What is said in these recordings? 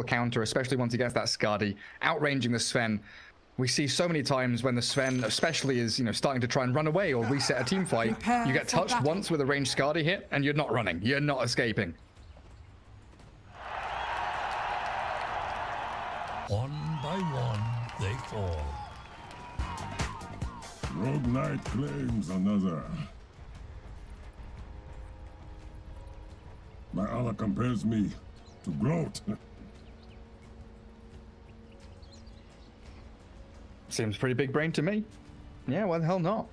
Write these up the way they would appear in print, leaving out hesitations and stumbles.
counter, especially once he gets that Skadi, outranging the Sven. We see so many times when the Sven, especially, is starting to try and run away or reset a team fight. You get touched once with a ranged Skadi hit, and you're not running. You're not escaping. One by one, they fall. Rogue Knight claims another. My Allah compares me to Groot. Seems pretty big brain to me. Yeah, why the hell not?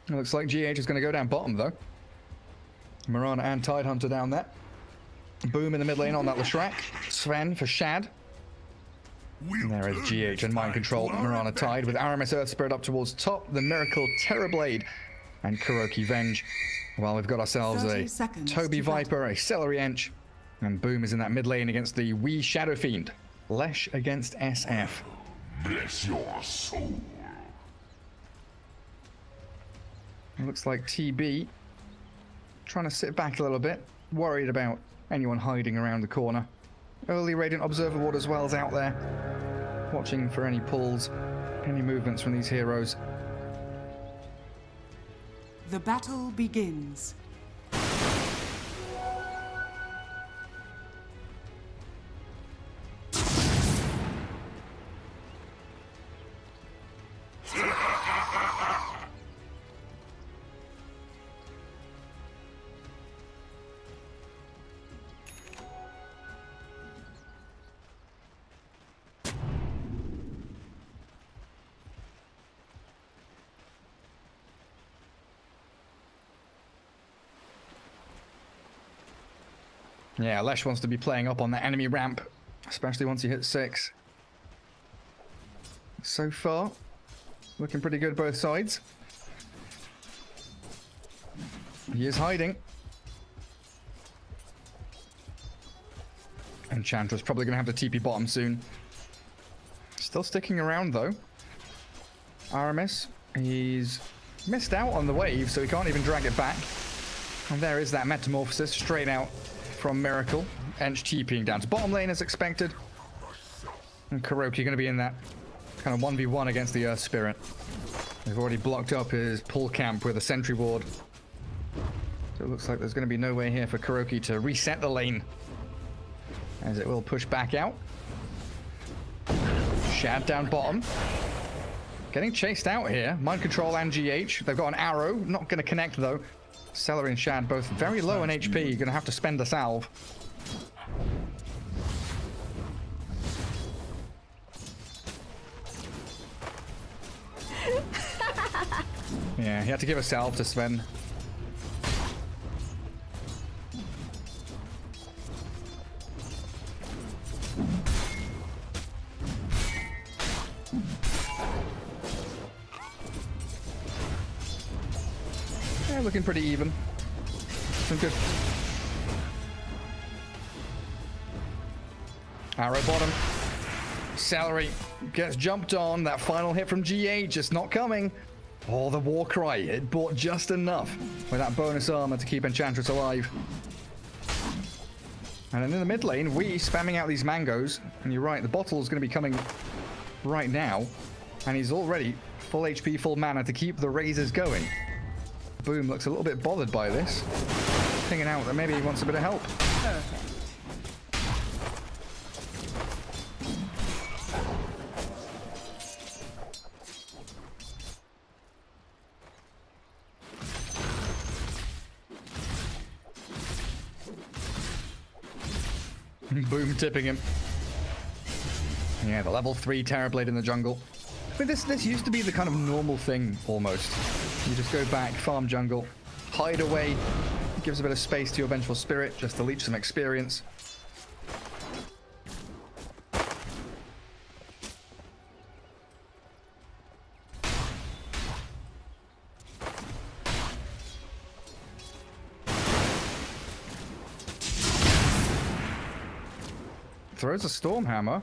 It looks like GH is going to go down bottom, though. Mirana and Tidehunter down there. Boom in the mid lane on that Leshrac. Sven for Shad. And there is GH and Mind Control. Mirana Tide with Aramis Earth Spirit up towards top. The Miracle Terrorblade and Kuroky Venge. Well, we've got ourselves a Tobi Viper, a Seleri Ench. And Boom is in that mid lane against the wee Shadow Fiend. Lesh against SF. Bless your soul. It looks like TB trying to sit back a little bit, worried about anyone hiding around the corner. Early Radiant Observer Ward as well is out there, watching for any pulls, any movements from these heroes. The battle begins. Yeah, Lesh wants to be playing up on the enemy ramp, especially once he hits 6. So far, looking pretty good both sides. He is hiding. Enchantress probably going to have to TP bottom soon. Still sticking around, though. Aramis, he's missed out on the wave, so he can't even drag it back. And there is that Metamorphosis straight out from Miracle. Ench TPing down to bottom lane as expected. And Kuroky going to be in that kind of 1v1 against the Earth Spirit. They've already blocked up his pull camp with a sentry ward. So it looks like there's going to be no way here for Kuroky to reset the lane, as it will push back out. Shad down bottom. Getting chased out here. Mind Control and GH. They've got an arrow. Not going to connect, though. Seleri and Shad both very low on HP. You're going to have to spend a salve. Yeah, he had to give a salve to Sven. Looking pretty even. Some good. Arrow bottom. Seleri gets jumped on. That final hit from GA just not coming. Oh, the war cry. It bought just enough with that bonus armor to keep Enchantress alive. And then in the mid lane, we spamming out these mangoes. And you're right, the bottle's going to be coming right now. And he's already full HP, full mana to keep the razors going. Boom looks a little bit bothered by this. Thinking out that maybe he wants a bit of help. Perfect. Boom tipping him. Yeah, the level 3 Terrorblade in the jungle. But this used to be the kind of normal thing, almost. You just go back, farm jungle, hide away. It gives a bit of space to your Vengeful Spirit, just to leech some experience. Throws a Storm Hammer.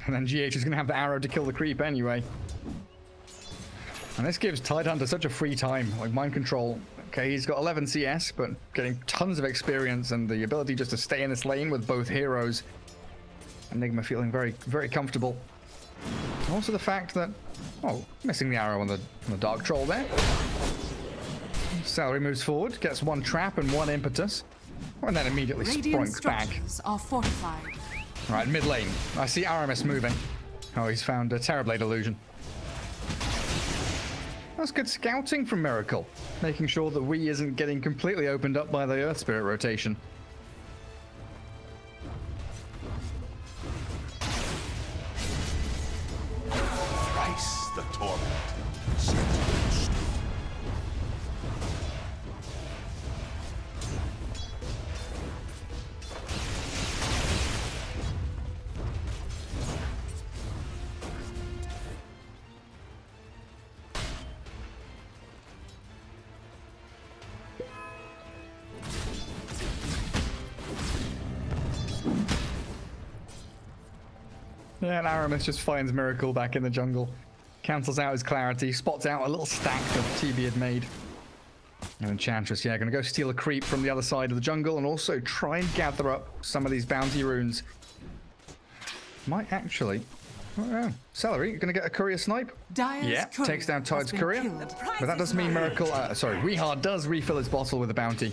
And then GH is going to have the arrow to kill the creep anyway. And this gives Tidehunter such a free time, like mind control. Okay, he's got 11 CS, but getting tons of experience and the ability just to stay in this lane with both heroes. Nigma feeling very, very comfortable. Also the fact that, oh, missing the arrow on the Dark Troll there. Seleri moves forward, gets one trap and one impetus, and then immediately sprints back. Are fortified. Right, mid lane. I see Aramis moving. Oh, he's found a Terrorblade illusion. That's good scouting from Miracle, making sure that we isn't getting completely opened up by the Earth Spirit rotation. Thrice the torment. Yeah, and Aramis just finds Miracle back in the jungle. Cancels out his clarity, spots out a little stack that TB had made. And Enchantress, yeah, gonna go steal a creep from the other side of the jungle and also try and gather up some of these bounty runes. Might actually... Oh, Seleri, gonna get a courier snipe? Yeah, takes down Tide's courier. But that does mean Miracle... Rehard does refill his bottle with a bounty.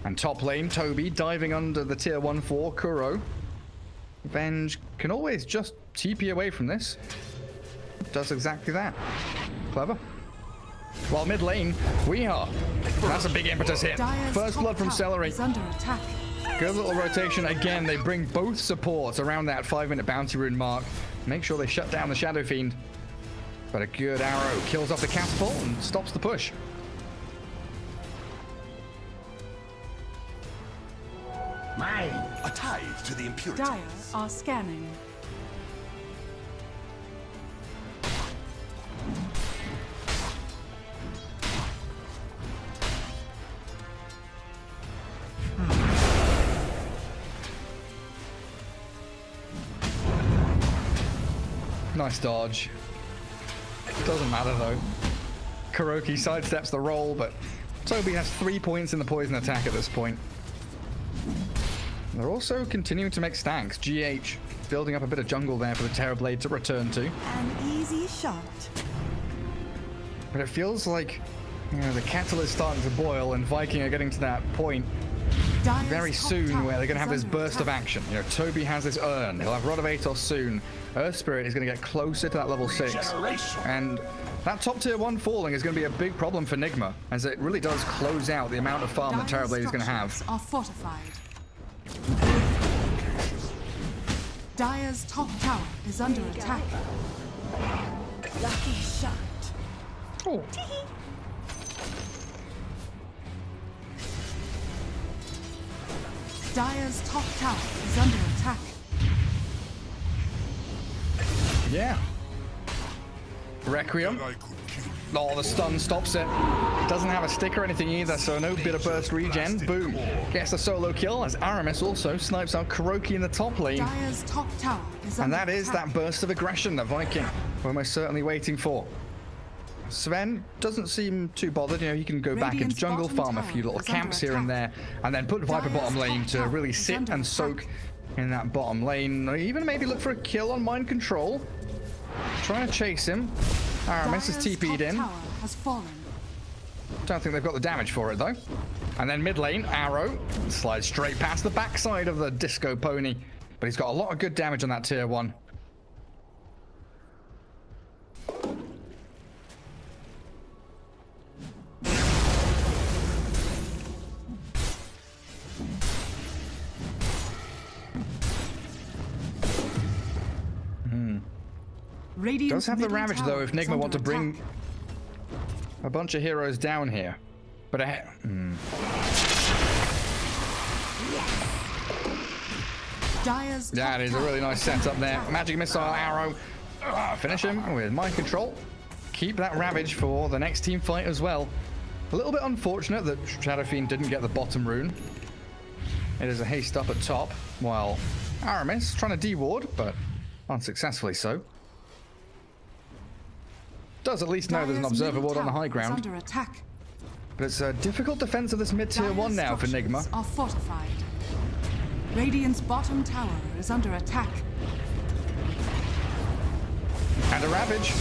And top lane, Tobi diving under the tier 1-4, Kuro. Venge can always just TP away from this. Does exactly that. Clever. While mid lane, that's a big impetus hit. First blood from Seleri. Under attack. Good little rotation again. They bring both supports around that 5-minute bounty rune mark. Make sure they shut down the Shadow Fiend. But a good arrow kills off the catapult and stops the push. Mine. A tithe to the impurities. Dire are scanning. Nice dodge. Doesn't matter though. Kuroky sidesteps the roll, but Tobi has 3 points in the poison attack at this point. They're also continuing to make stacks. GH building up a bit of jungle there for the Terrorblade to return to. An easy shot. But it feels like, you know, the kettle is starting to boil and Viking are getting to that point very soon where they're going to have this burst of action. You know, Tobi has this urn. He'll have Rod of Atos soon. Earth Spirit is going to get closer to that level 6. And that top tier 1 falling is going to be a big problem for Nigma, as it really does close out the amount of farm that Terrorblade is going to have. Are fortified. Dire's top tower is under attack. Lucky shot. Oh. Dire's top tower is under attack. Yeah. Requiem. Oh, the stun stops it. Doesn't have a stick or anything either, so no bit of burst regen. Boom. Gets a solo kill as Aramis also snipes out Kuroky in the top lane. Dire's top tower is under And that is attack. that burst of aggression that Viking were most certainly waiting for. Sven doesn't seem too bothered. You know, he can go back into jungle, farm a few little camps here and there, and then put Viper bottom lane to really sit and soak in that bottom lane. Or even maybe look for a kill on mind control. Trying to chase him. Aramis is TP'd in. Has fallen. Don't think they've got the damage for it though. And then mid lane, Arrow slides straight past the backside of the Disco Pony. But he's got a lot of good damage on that tier 1. Does have the Ravage though if Nigma want to bring a bunch of heroes down here. But that is a really nice setup there. Magic Missile, Arrow. Finish him with Mind Control. Keep that Ravage for the next team fight as well. A little bit unfortunate that Shadow Fiend didn't get the bottom rune. It is a haste up at top, while Aramis trying to deward, but unsuccessfully so. does at least know there's an observer ward on the high ground. Under attack. But it's a difficult defense of this mid tier 1 now for Nigma. Are fortified. Radiant's bottom tower is under attack. And a Ravage.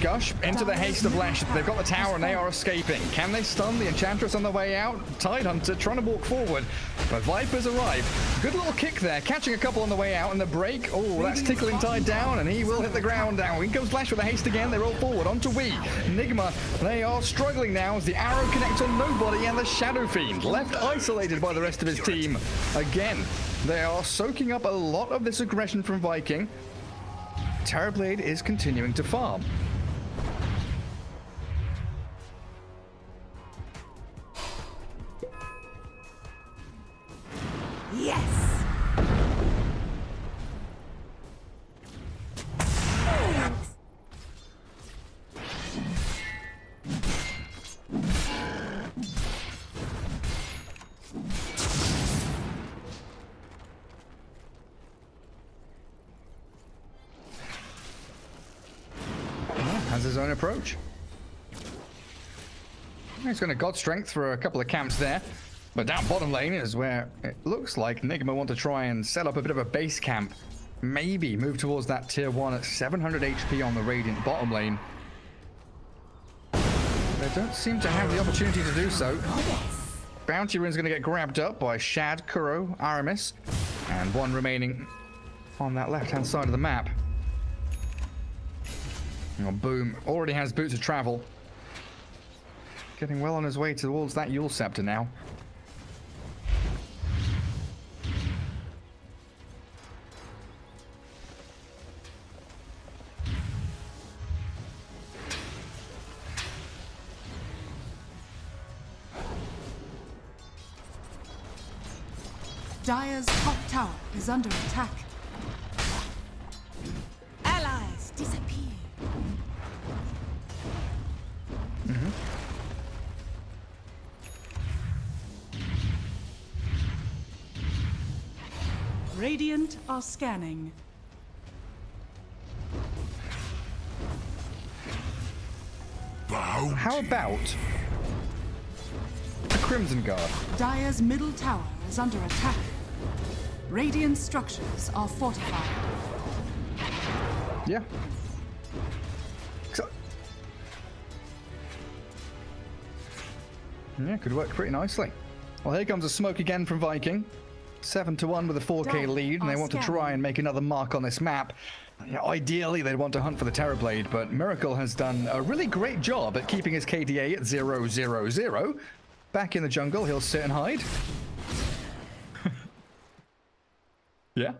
Gush into the haste of Lesh. They've got the tower and they are escaping. Can they stun the Enchantress on the way out? Tidehunter trying to walk forward, but Vipers arrive. Good little kick there, catching a couple on the way out, and the break. Oh, that's tickling Tide down, and he will hit the ground down. In comes Lesh with a haste again. They roll forward onto Wii. Nigma, they are struggling now as the arrow connects on nobody, and the Shadow Fiend left isolated by the rest of his team. Again, they are soaking up a lot of this aggression from Viking. Terrorblade is continuing to farm. Yes! Has his own approach. He's going to God Strength for a couple of camps there. But down bottom lane is where it looks like Nigma want to try and set up a bit of a base camp. Maybe move towards that tier 1 at 700 HP on the Radiant bottom lane. They don't seem to have the opportunity to do so. Bounty Rune's going to get grabbed up by Shad, Kuro, Aramis, and one remaining on that left-hand side of the map. Oh, boom. Already has Boots of Travel. Getting well on his way towards that Yule Scepter now. Dire's top tower is under attack. Allies disappear. Radiant are scanning. How about a Crimson Guard? Dire's middle tower is under attack. Radiant structures are fortified. Yeah. Yeah, could work pretty nicely. Well, here comes a smoke again from Viking. 7-1 with a 4K lead, and they want to try and make another mark on this map. Yeah, ideally, they'd want to hunt for the Terrorblade, but Miracle has done a really great job at keeping his KDA at 0-0-0. Back in the jungle, he'll sit and hide. Yeah.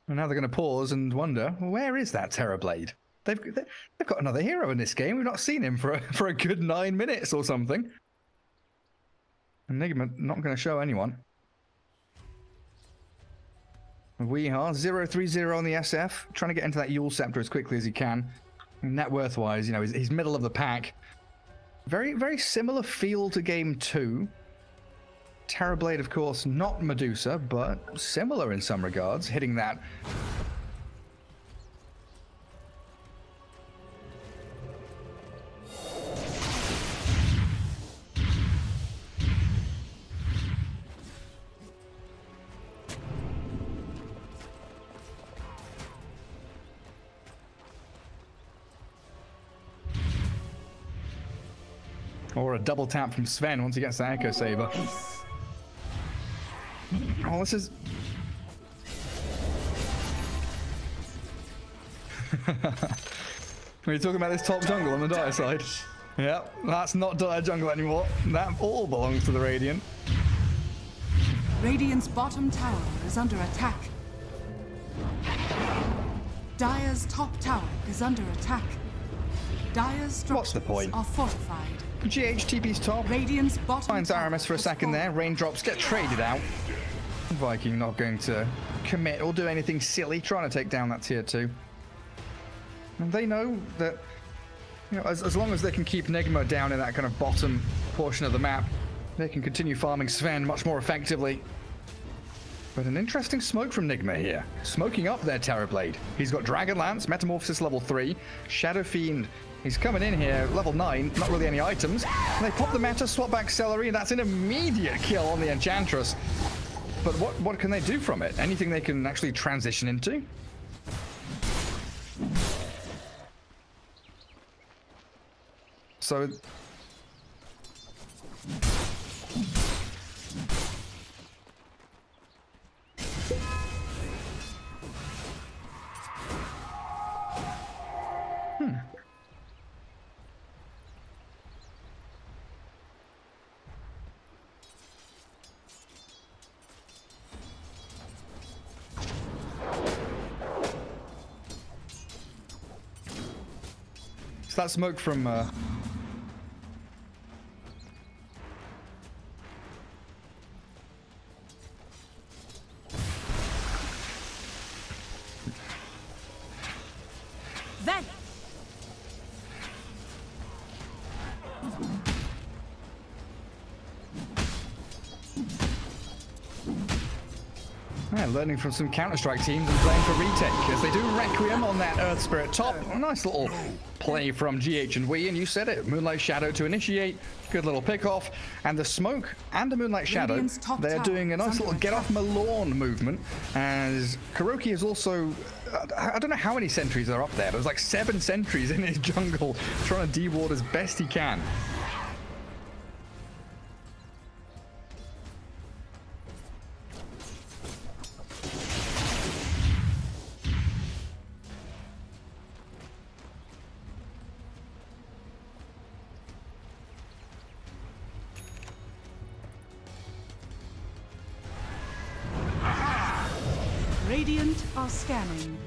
And now they're going to pause and wonder, well, where is that Terrorblade? They've got another hero in this game. We've not seen him for a good 9 minutes or something. Nigma not going to show anyone. We are 0-3-0 on the SF, trying to get into that Yule Scepter as quickly as he can. Net worth-wise, you know, he's middle of the pack. Very, very similar feel to Game 2. Terrorblade, of course, not Medusa, but similar in some regards, hitting that. Or a double tap from Sven once he gets the Echo Saber. Oh, this is... Are you talking about this top jungle on the Dire side? Yep, that's not Dire jungle anymore. That all belongs to the Radiant. Radiant's bottom tower is under attack. Dire's top tower is under attack. Dire's structures are fortified. GHTP's top. Radiant's bottom Finds Aramis for a second there. Raindrops get traded out. Viking not going to commit or do anything silly, trying to take down that tier 2. And they know that, you know, as long as they can keep Nigma down in that kind of bottom portion of the map, they can continue farming Sven much more effectively. But an interesting smoke from Nigma here. Smoking up their Terrorblade. He's got Dragonlance, Metamorphosis level 3, Shadow Fiend. He's coming in here, level 9, not really any items. And they pop the meta, swap back Seleri, and that's an immediate kill on the Enchantress. But what can they do from it? Anything they can actually transition into? So... So that smoke from Then yeah, learning from some Counter-Strike teams and playing for retake as they do Requiem on that Earth Spirit top. A nice little play from GH and we, and you said it, Moonlight Shadow to initiate. Good little pick off, and the smoke and the Moonlight Shadow, they're doing a nice little get off Malorn movement as Kuroky is also, I don't know how many sentries are up there, but there's like 7 sentries in his jungle trying to de-ward as best he can. Radiant are scanning.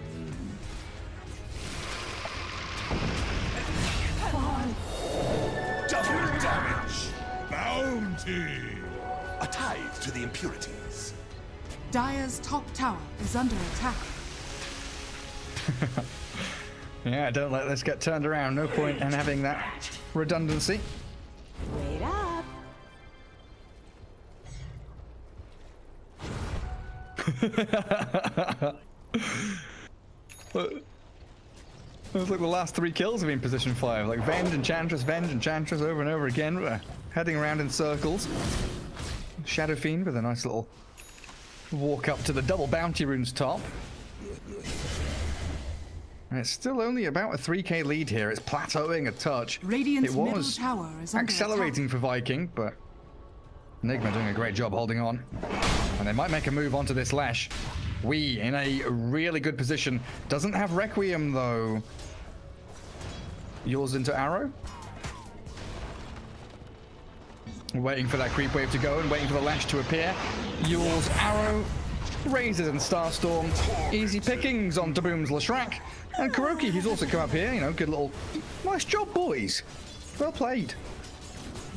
Double damage. Bounty. A tithe to the impurities. Dire's top tower is under attack. Yeah, don't let this get turned around. No point in having that redundancy. Wait up. Looks like the last 3 kills have been position 5. Like Venge, Enchantress, over and over again. We're heading around in circles. Shadow Fiend with a nice little walk up to the double bounty runes top. And it's still only about a 3k lead here. It's plateauing a touch. Radiant's it was middle tower is under accelerating attack. for Viking, but Nigma doing a great job holding on. And they might make a move onto this Lash. We in a really good position. Doesn't have Requiem though. Yours into Arrow. Waiting for that creep wave to go and waiting for the Lash to appear. Yule's Arrow, Razors and Starstorm. Easy pickings on Daboom's Lashrak. And Kuroky, who's also come up here, you know, good little... Nice job, boys. Well played.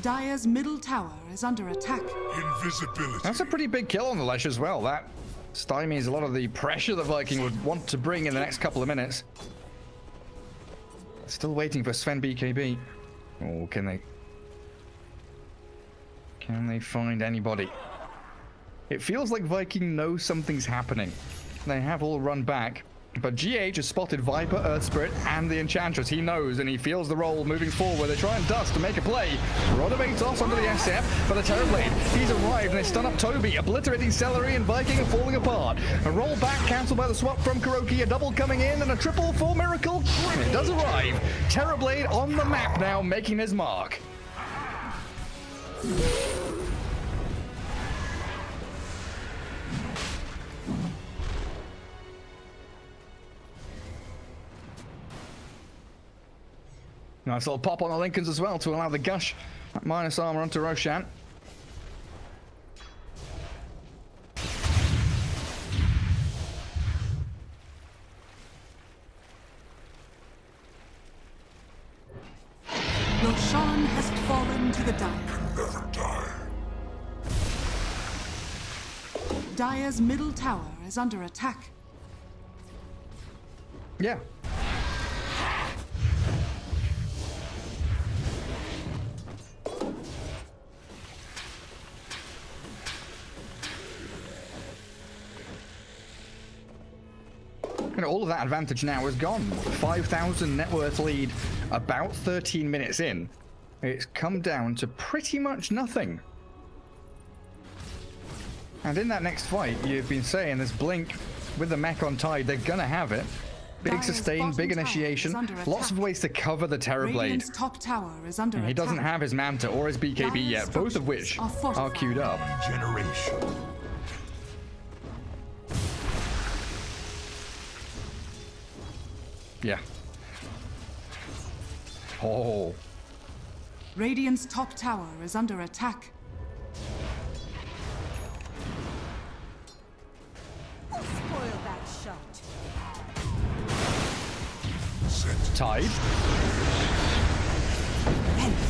Dire's middle tower is under attack. Invisibility. That's a pretty big kill on the Lash as well. That stymies a lot of the pressure the Viking would want to bring in the next couple of minutes. Still waiting for Sven BKB. Oh, can they find anybody? It feels like Viking knows something's happening. They have all run back. But GH has spotted Viper, Earth Spirit, and the Enchantress. He knows, and he feels the roll moving forward. They try and dust to make a play. Rodobates off onto the SF for the Terrorblade. He's arrived, and they stun up Tobi, obliterating Seleri, and Viking are falling apart. A roll back, cancelled by the swap from Kuroky. A double coming in, and a triple for Miracle. And it does arrive. Terrorblade on the map now, making his mark. Nice little pop on the Lincolns as well to allow the gush. Minus armor onto Roshan. Roshan has fallen to the Dire. Never die. Dire's middle tower is under attack. Yeah. And all of that advantage now is gone. 5,000 net worth lead about 13 minutes in. It's come down to pretty much nothing. And in that next fight, you've been saying this Blink with the mech on Tide, they're gonna have it. Big sustain, big initiation, lots of ways to cover the Terrorblade. Top tower is under he doesn't have his Manta or his BKB yet, both of which are queued up. Generation. Yeah. Oh. Radiant's top tower is under attack. Spoil that shot. Tide.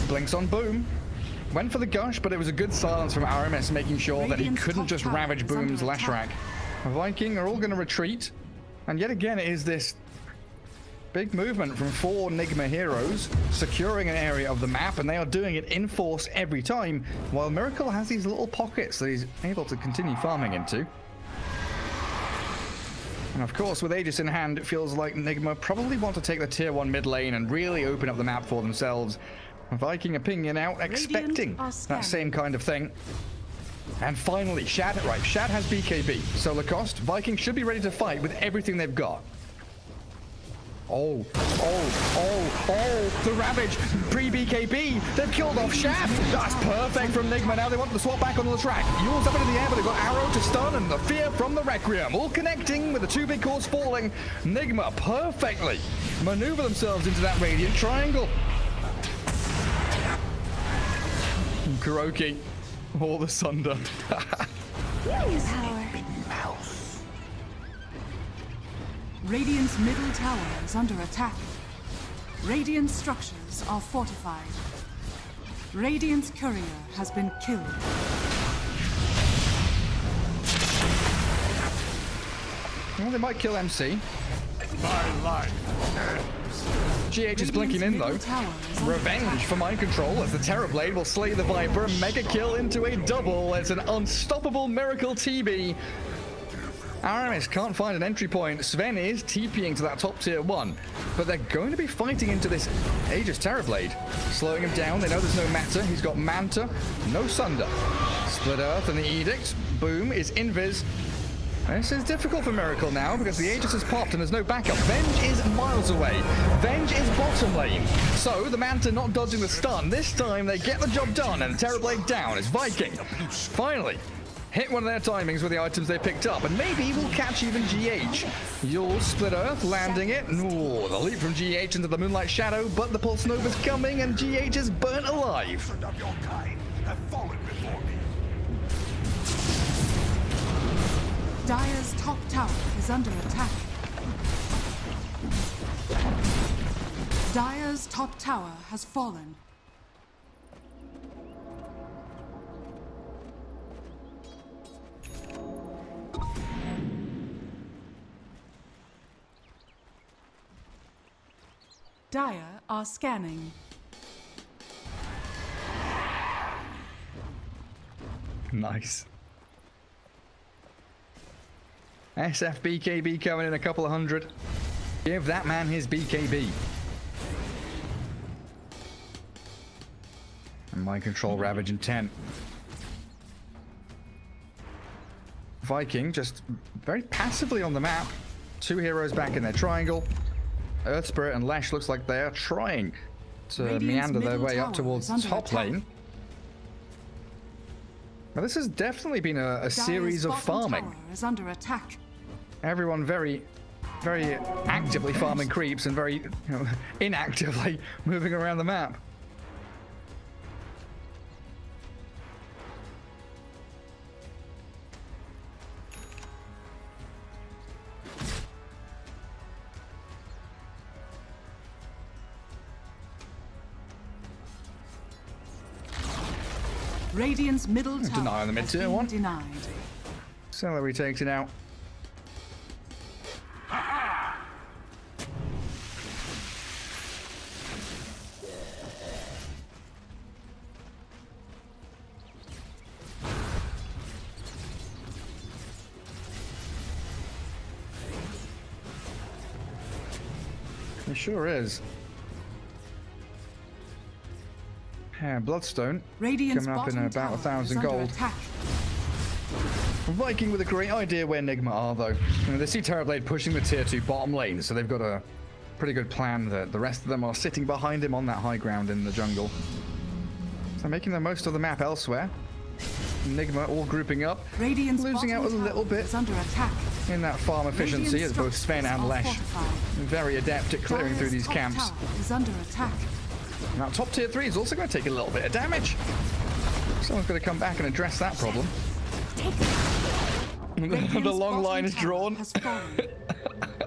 Blinks on Boom. Went for the gush, but it was a good silence from Aramis, making sure that he couldn't just ravage Boom's Lashrak. Viking are all going to retreat. And yet again, it is this big movement from 4 Nigma heroes, securing an area of the map, and they are doing it in force every time, while Miracle has these little pockets that he's able to continue farming into. And of course, with Aegis in hand, it feels like Nigma probably want to take the tier 1 mid lane and really open up the map for themselves. Viking opinion out, expecting that same kind of thing. And finally, Shad, right, Shad has BKB. So Lacoste, Viking should be ready to fight with everything they've got. Oh, the Ravage, pre-BKB, they've killed off Shad. That's perfect from Nigma. Now they want to swap back onto the track. Yule's up into the air, but they've got Arrow to stun and the Fear from the Requiem. All connecting with the 2 big cores falling. Nigma perfectly maneuver themselves into that Radiant Triangle. Kuroky, all the Sunder. Power. Radiant's middle tower is under attack. Radiant structures are fortified. Radiant's courier has been killed. Well, they might kill MC. My life. GH is blinking in though. Revenge for mind control as the Terrorblade will slay the Viper. Mega kill into a double. It's an unstoppable Miracle TB. Aramis can't find an entry point. Sven is TPing to that top tier 1, but they're going to be fighting into this Aegis Terrorblade. Slowing him down, they know there's no Manta. He's got Manta, no Sunder. Split Earth and the Edict. Boom is invis. This is difficult for Miracle now because the Aegis has popped and there's no backup. Venge is miles away. Venge is bottom lane. So the Manta not dodging the stun. This time they get the job done and Terrorblade down. It's Viking. Finally. Hit one of their timings with the items they picked up, and maybe we'll catch even GH. Yule Split Earth, landing it. Ooh, the leap from GH into the Moonlight Shadow, but the Pulse Nova's coming, and GH is burnt alive. Of your kind have fallen before me. Dire's top tower is under attack. Dire's top tower has fallen. Dire are scanning. Nice. SF BKB coming in a couple of hundred. Give that man his BKB. And mind control Ravage intent. Viking just very passively on the map. 2 heroes back in their triangle. Earth Spirit and Lesh looks like they are trying to meander their way up towards top lane. Now this has definitely been a series of farming. Is under attack. Everyone very actively farming creeps and very inactively moving around the map. Radiant's middle tower Deny on the mid tier 1. Denied. Seleri takes it out. It sure is. Yeah, Bloodstone. Radiant's Coming up in bottom about tower 1,000 is under gold. attack. Viking with a great idea where Nigma are, though. They see Terrorblade pushing the tier 2 bottom lane, so they've got a pretty good plan that the rest of them are sitting behind him on that high ground in the jungle. So making the most of the map elsewhere. Nigma all grouping up, Radiant's losing out a bottom little tower bit is under attack. in that farm efficiency as both Sven and Lesh very adept at clearing through these camps. Tower is under attack. Now top tier 3 is also going to take a little bit of damage. Someone's going to come back and address that problem. The long line is drawn. Has fallen.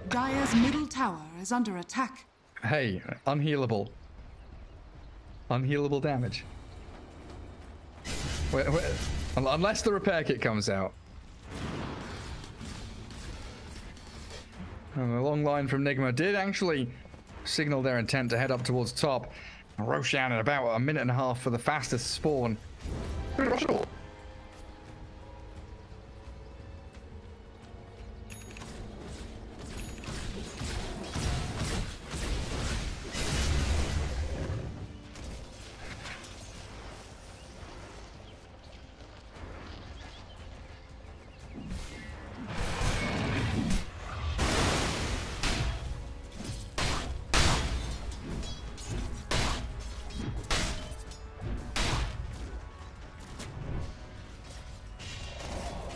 Dire's middle tower is under attack. Hey, unhealable. Unhealable damage. Unless the repair kit comes out. And the long line from Nigma did actually signal their intent to head up towards top. Roshan in about a minute and a half for the fastest spawn.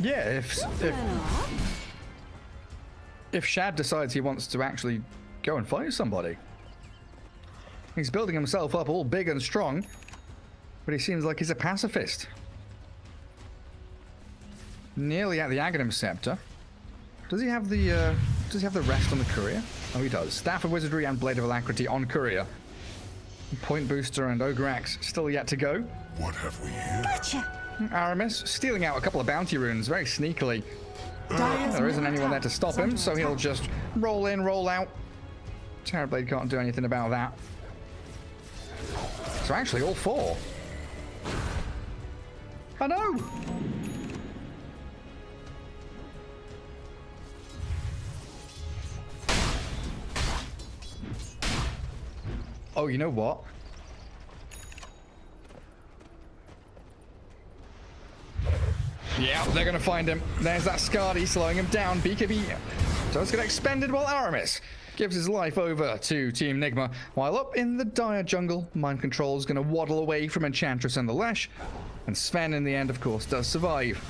Yeah, if Shad decides he wants to actually go and fight somebody. He's building himself up all big and strong, but he seems like he's a pacifist. Nearly at the Aghanim Scepter. Does he have the rest on the Courier? Oh, he does. Staff of Wizardry and Blade of Alacrity on Courier. Point Booster and Ogre Axe still yet to go. What have we here? Gotcha. Aramis stealing out a couple of bounty runes very sneakily. There isn't anyone there to stop him, so he'll just roll in, roll out. Terrorblade can't do anything about that. So actually, all four. I know! Oh, you know what? Yeah, they're going to find him. There's that Skadi slowing him down. BKB does get expended while Aramis gives his life over to Team Nigma. While up in the dire jungle, Mind Control is going to waddle away from Enchantress and the Lesh. And Sven, in the end, of course, does survive.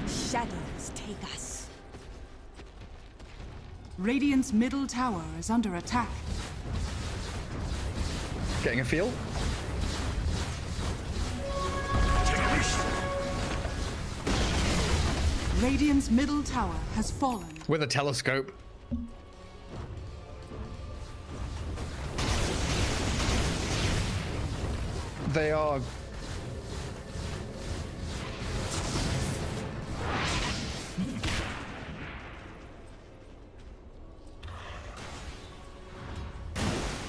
Shadows take us. Radiant's middle tower is under attack. Getting a feel? Radiant's middle tower has fallen. With a telescope. They are...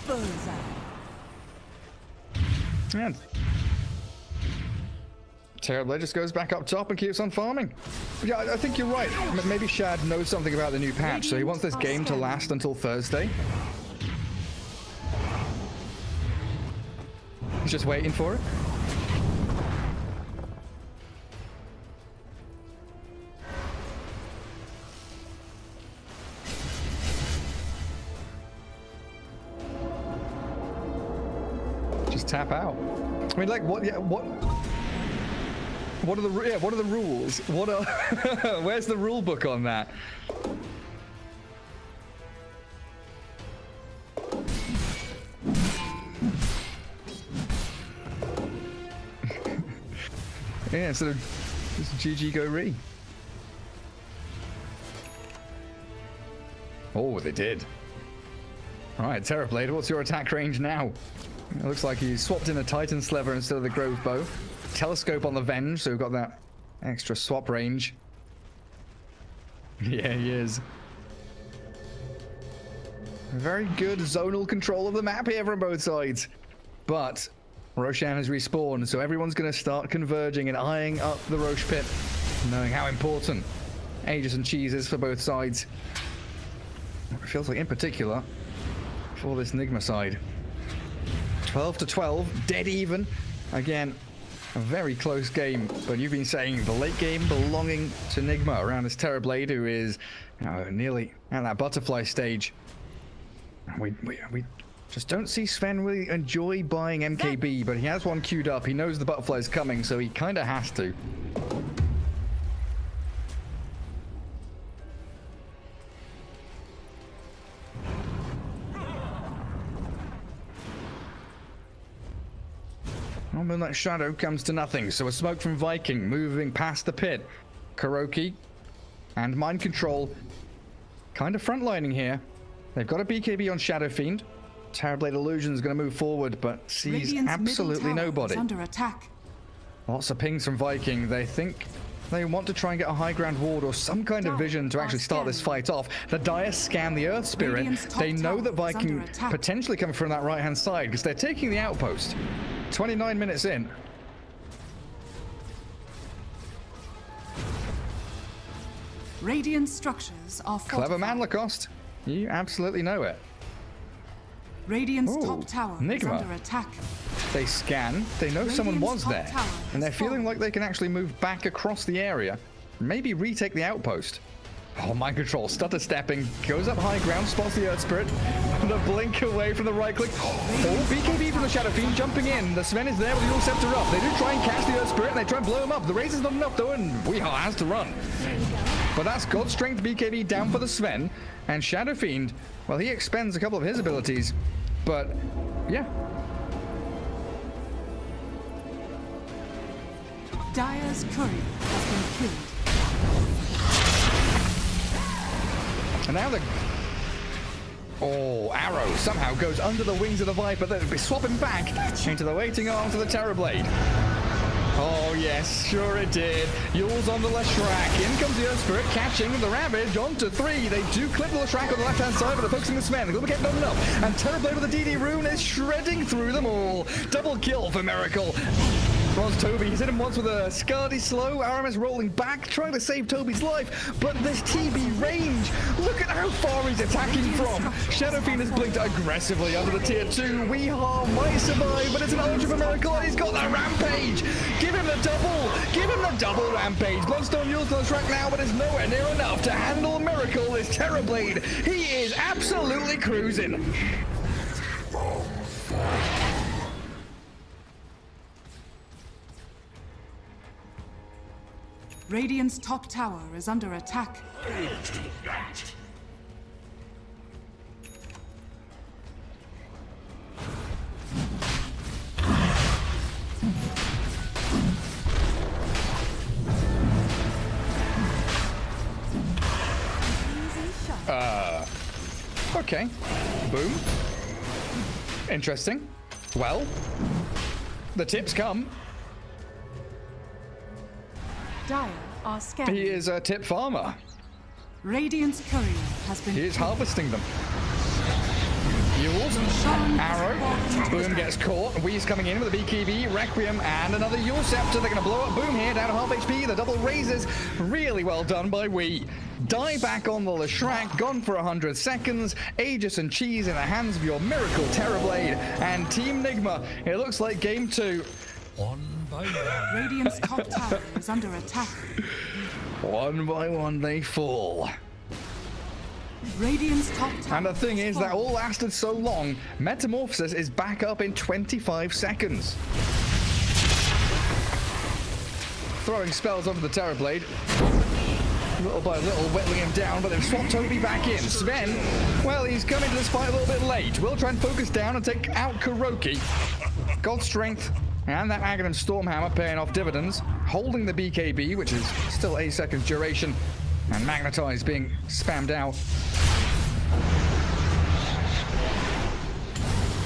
Bullseye. Yeah. Terrorblade just goes back up top and keeps on farming. Yeah, I think you're right. Maybe Shad knows something about the new patch, so he wants this game to last until Thursday. He's just waiting for it. Just tap out. I mean, like, what? Yeah, what? What are the rules? What are where's the rule book on that? Yeah, so just GG go re. Oh, they did. All right, Terrorblade, what's your attack range now? It looks like he swapped in a Titan Sliver instead of the Grove Bow. Telescope on the Venge, so we've got that extra swap range. Yeah, he is. Very good zonal control of the map here from both sides. But Roshan has respawned, so everyone's going to start converging and eyeing up the Roche Pit, knowing how important Aegis and Cheese is for both sides. it feels like in particular for this Nigma side. 12 to 12, dead even. Again, a very close game, but you've been saying the late game belonging to Nigma around this Terrorblade, who is nearly at that butterfly stage. We just don't see Sven really enjoy buying MKB, but he has one queued up. He knows the butterfly's coming, so he kind of has to. Oh, Moonlight Shadow comes to nothing, so a smoke from Viking moving past the pit. Kuroky and Mind Control kind of frontlining here. They've got a BKB on Shadow Fiend. Terrorblade Illusion is going to move forward, but sees Radiant's absolutely nobody. Is under attack. Lots of pings from Viking. They think they want to try and get a high ground ward or some kind of vision to actually start this fight off. The Dire scan the Earth Spirit. They know that Viking potentially coming from that right-hand side because they're taking the outpost. 29 minutes in. Radiant structures are fortified. Clever man, Lacoste. You absolutely know it. Radiant's top tower is Nigma. under attack. They scan. They know someone was top there. tower And they're has feeling fallen. like they can actually move back across the area. Maybe retake the outpost. Oh, Mind Control, stutter stepping, goes up high ground, spots the Earth Spirit, and a blink away from the right click. Oh, BKB from the Shadow Fiend jumping in. The Sven is there with the All Scepter up. They do try and catch the Earth Spirit, and they try and blow him up. The race is not enough though, and Weehaw has to run. But that's God Strength BKB down for the Sven, and Shadow Fiend, well, he expends a couple of his abilities, but yeah. Dire's courier has been killed. And now the... Oh, Arrow somehow goes under the wings of the Viper. They'll be swapping back into the waiting arms of the Terrorblade. Oh, yes, sure it did. Yule's on the Leshrac. In comes the Earth Spirit, catching the Ravage onto 3. They do clip the Leshrac on the left-hand side, but they're focusing the Sven. They'll get done enough. And Terrorblade with the DD rune is shredding through them all. Double kill for Miracle. Was Tobi. He's hit him once with a Scardy slow. Aramis rolling back, trying to save Tobi's life. But this TB range, look at how far he's attacking from. Shadow Fiend has blinked aggressively under the tier 2. Weehaw might survive, but it's an ultra for Miracle, and he's got that rampage. Give him the double. Give him the double rampage. Bloodstone Yule's on the track now, but it's nowhere near enough to handle Miracle, this Terrorblade. He is absolutely cruising. Radiant's top tower is under attack. Okay. Boom. Interesting. Well, the tips come. Dire are scanning. He is a tip farmer. Radiant's courier has been He is killed. harvesting them. Yules, Arrow, Boom gets caught. Wee's coming in with a BKB, Requiem, and another Yule Scepter. They're going to blow up Boom here, down to half HP. The double raises, really well done by Wee. Die back on the Leshrac, gone for 100 seconds. Aegis and Cheese in the hands of your Miracle Terrorblade. And Team Nigma, it looks like game 2. Radiant's top tower is under attack. One by one they fall. Radiant's top tower. And the thing is, that all lasted so long, Metamorphosis is back up in 25 seconds. Throwing spells over the Terrorblade. Little by little, whittling him down, but they've swapped Tobi back in. Sven, well, he's coming to this fight a little bit late. We'll try and focus down and take out Kuroky. God Strength and that Aghanim Stormhammer paying off dividends. Holding the BKB, which is still 8 seconds duration. And Magnetize being spammed out.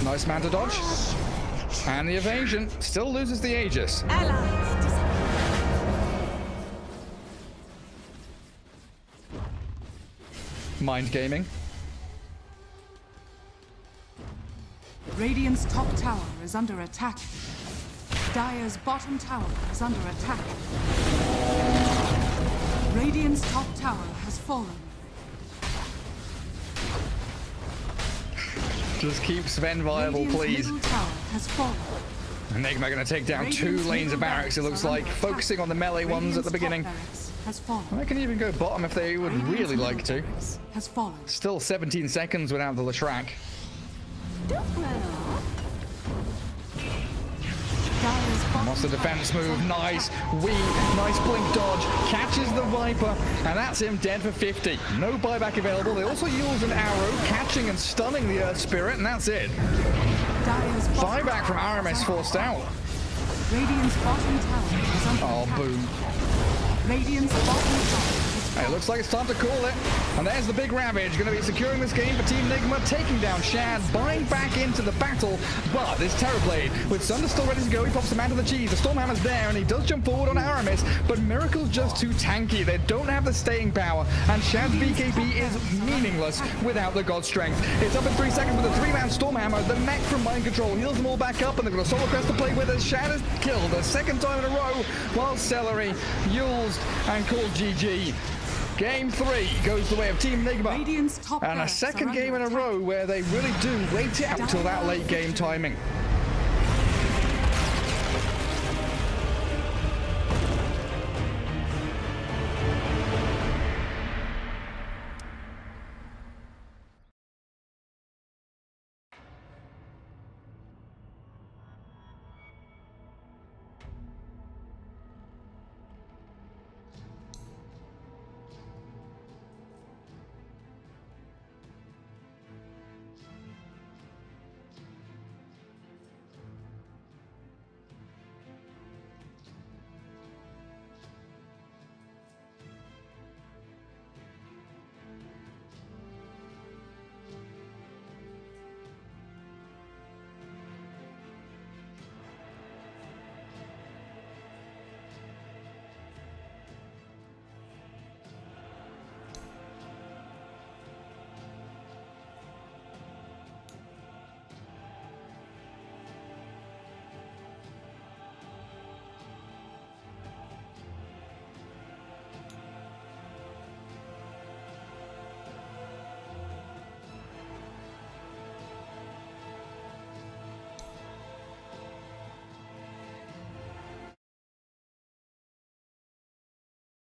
Nice man to dodge. And the evasion still loses the Aegis. Mind gaming. Radiant's top tower is under attack. Dire's bottom tower is under attack. Radiant's top tower has fallen. Just keep Sven viable, Radiant's please. middle tower has fallen. Enigma going to take down two Radiant's lanes of middle barracks, it looks barracks are like, under focusing attack. on the melee ones at the Radiant's top beginning. barracks has fallen. They can even go bottom if they would Radiant's really middle like to. barracks has fallen. Still 17 seconds without the Leshrac. Dire's bottom What's the tower defense is move? under Nice. attack. Nice blink dodge. Catches the Viper. And that's him dead for 50. No buyback available. They also use an arrow, catching and stunning the Earth Spirit, and that's it. Dire's bottom Buyback from tower is Aramis under forced attack. out. Radiant's bottom tower is under Oh, attack. boom. Radiant's bottom tower is Hey, it looks like it's time to call it. And there's the big Ravage. Going to be securing this game for Team Nigma, taking down Shad, buying back into the battle. But this Terrorblade, with Sunder still ready to go, he pops the man to the cheese. The Stormhammer's there, and he does jump forward on Aramis. But Miracle's just too tanky. They don't have the staying power. And Shad's BKB is meaningless without the God Strength. It's up in 3 seconds with a 3-man Stormhammer. The mech from Mind Control heals them all back up, and they've got a Solar Crest to play with as Shad is killed a second time in a row, while Seleri, used, and called GG. Game 3 goes the way of Team Nigma. Radiant's top And a barracks second are game in under a attack. row where they really do wait it out till that late game timing.